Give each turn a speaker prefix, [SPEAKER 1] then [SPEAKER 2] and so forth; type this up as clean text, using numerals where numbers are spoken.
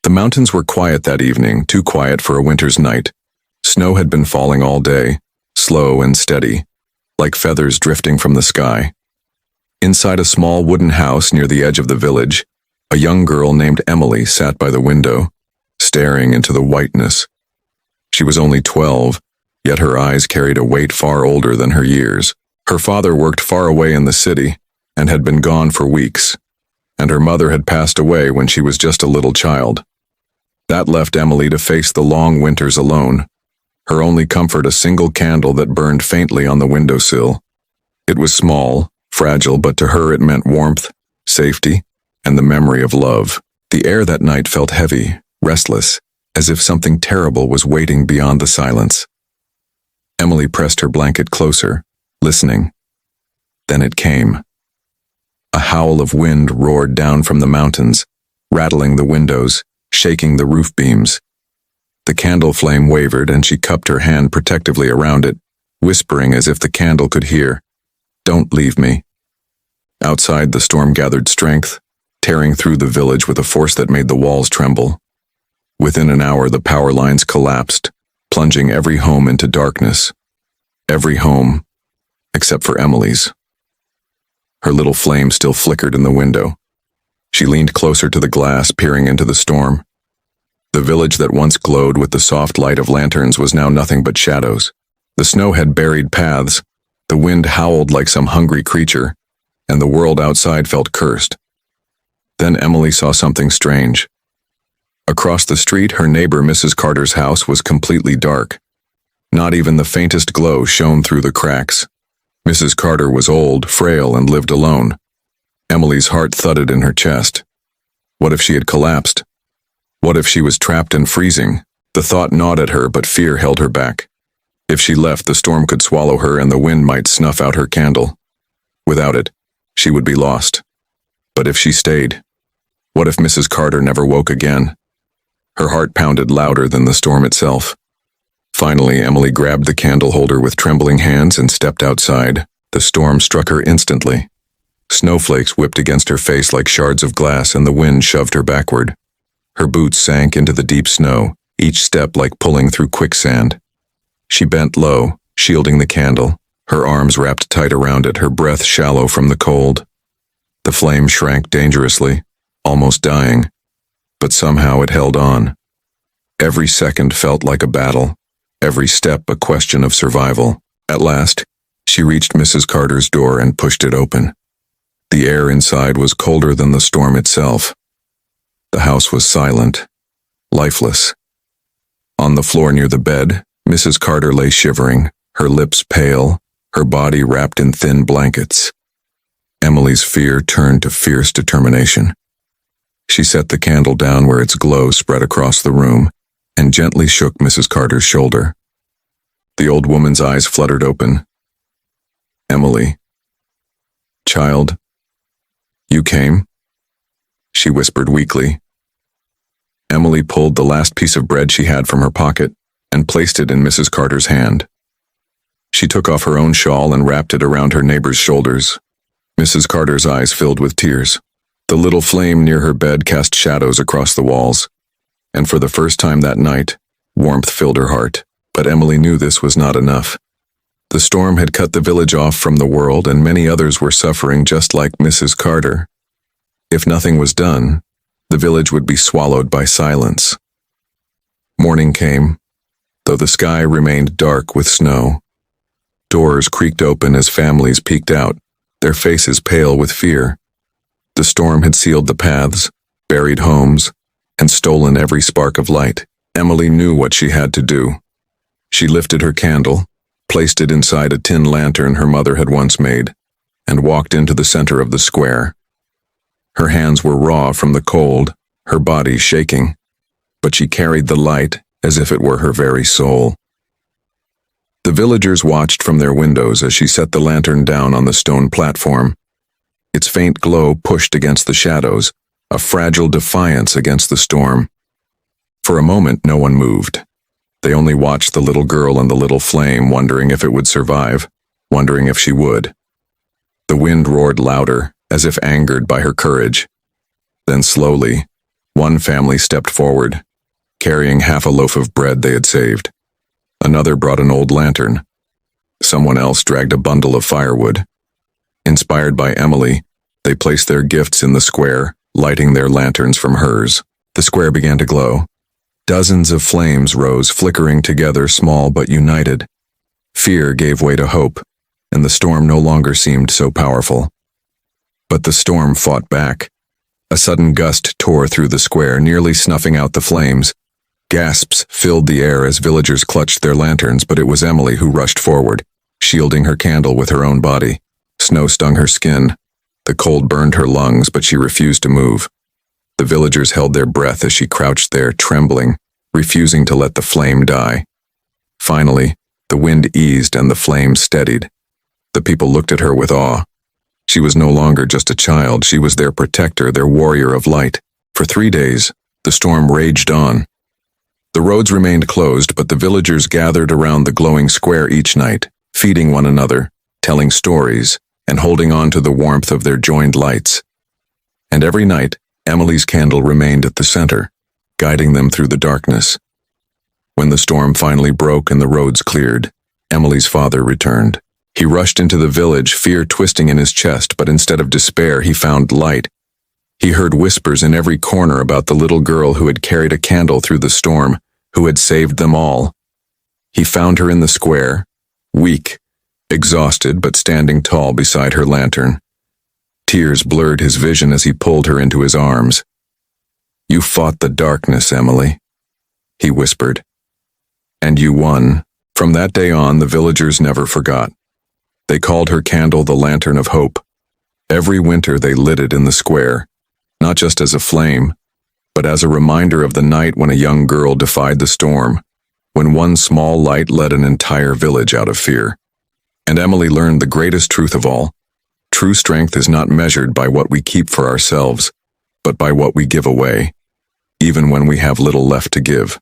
[SPEAKER 1] The mountains were quiet that evening, too quiet for a winter's night. Snow had been falling all day, slow and steady, like feathers drifting from the sky. Inside a small wooden house near the edge of the village, a young girl named Emily sat by the window, staring into the whiteness. She was only 12, yet her eyes carried a weight far older than her years. Her father worked far away in the city and had been gone for weeks, and her mother had passed away when she was just a little child. That left Emily to face the long winters alone, her only comfort a single candle that burned faintly on the windowsill. It was small, fragile, but to her it meant warmth, safety, and the memory of love. The air that night felt heavy, restless, as if something terrible was waiting beyond the silence. Emily pressed her blanket closer, listening. Then it came. A howl of wind roared down from the mountains, rattling the windows, shaking the roof beams. The candle flame wavered and she cupped her hand protectively around it, whispering as if the candle could hear, "Don't leave me." Outside, the storm gathered strength, tearing through the village with a force that made the walls tremble. Within an hour, the power lines collapsed, plunging every home into darkness. Every home, except for Emily's. Her little flame still flickered in the window. She leaned closer to the glass, peering into the storm. The village that once glowed with the soft light of lanterns was now nothing but shadows. The snow had buried paths, the wind howled like some hungry creature, and the world outside felt cursed. Then Emily saw something strange. Across the street, her neighbor Mrs. Carter's house was completely dark. Not even the faintest glow shone through the cracks. Mrs. Carter was old, frail, and lived alone. Emily's heart thudded in her chest. What if she had collapsed? What if she was trapped and freezing? The thought gnawed at her, but fear held her back. If she left, the storm could swallow her and the wind might snuff out her candle. Without it, she would be lost. But if she stayed, what if Mrs. Carter never woke again? Her heart pounded louder than the storm itself. Finally, Emily grabbed the candle holder with trembling hands and stepped outside. The storm struck her instantly. Snowflakes whipped against her face like shards of glass, and the wind shoved her backward. Her boots sank into the deep snow, each step like pulling through quicksand. She bent low, shielding the candle, her arms wrapped tight around it, her breath shallow from the cold. The flame shrank dangerously, almost dying, but somehow it held on. Every second felt like a battle, every step a question of survival. At last, she reached Mrs. Carter's door and pushed it open. The air inside was colder than the storm itself. The house was silent, lifeless. On the floor near the bed, Mrs. Carter lay shivering, her lips pale, her body wrapped in thin blankets. Emily's fear turned to fierce determination. She set the candle down where its glow spread across the room and gently shook Mrs. Carter's shoulder. The old woman's eyes fluttered open. "Emily, child, you came?" she whispered weakly. Emily pulled the last piece of bread she had from her pocket and placed it in Mrs. Carter's hand. She took off her own shawl and wrapped it around her neighbor's shoulders. Mrs. Carter's eyes filled with tears. The little flame near her bed cast shadows across the walls, and for the first time that night, warmth filled her heart. But Emily knew this was not enough. The storm had cut the village off from the world, and many others were suffering just like Mrs. Carter. If nothing was done, the village would be swallowed by silence. Morning came, though the sky remained dark with snow. Doors creaked open as families peeked out, their faces pale with fear. The storm had sealed the paths, buried homes, and stolen every spark of light. Emily knew what she had to do. She lifted her candle, placed it inside a tin lantern her mother had once made, and walked into the center of the square. Her hands were raw from the cold, her body shaking, but she carried the light as if it were her very soul. The villagers watched from their windows as she set the lantern down on the stone platform. Its faint glow pushed against the shadows, a fragile defiance against the storm. For a moment, no one moved. They only watched the little girl and the little flame, wondering if it would survive, wondering if she would. The wind roared louder, as if angered by her courage. Then slowly, One family stepped forward, carrying half a loaf of bread they had saved. Another brought an old lantern. Someone else dragged a bundle of firewood. Inspired by Emily, they placed their gifts in the square, lighting their lanterns from hers. The square began to glow. Dozens of flames rose, flickering together, small but united. Fear gave way to hope, and the storm no longer seemed so powerful. But the storm fought back. A sudden gust tore through the square, nearly snuffing out the flames. Gasps filled the air as villagers clutched their lanterns, but it was Emily who rushed forward, shielding her candle with her own body. Snow stung her skin. The cold burned her lungs, but she refused to move. The villagers held their breath as she crouched there, trembling, refusing to let the flame die. Finally, the wind eased and the flame steadied. The people looked at her with awe. She was no longer just a child, she was their protector, their warrior of light. For 3 days, the storm raged on. The roads remained closed, but the villagers gathered around the glowing square each night, feeding one another, telling stories, and holding on to the warmth of their joined lights. And every night, Emily's candle remained at the center, guiding them through the darkness. When the storm finally broke and the roads cleared, Emily's father returned. He rushed into the village, fear twisting in his chest, but instead of despair, he found light. He heard whispers in every corner about the little girl who had carried a candle through the storm, who had saved them all. He found her in the square, weak, exhausted, but standing tall beside her lantern. Tears blurred his vision as he pulled her into his arms. "You fought the darkness, Emily," he whispered. "And you won." From that day on, the villagers never forgot. They called her candle the Lantern of Hope. Every winter they lit it in the square, not just as a flame, but as a reminder of the night when a young girl defied the storm, when one small light led an entire village out of fear. And Emily learned the greatest truth of all. True strength is not measured by what we keep for ourselves, but by what we give away, even when we have little left to give.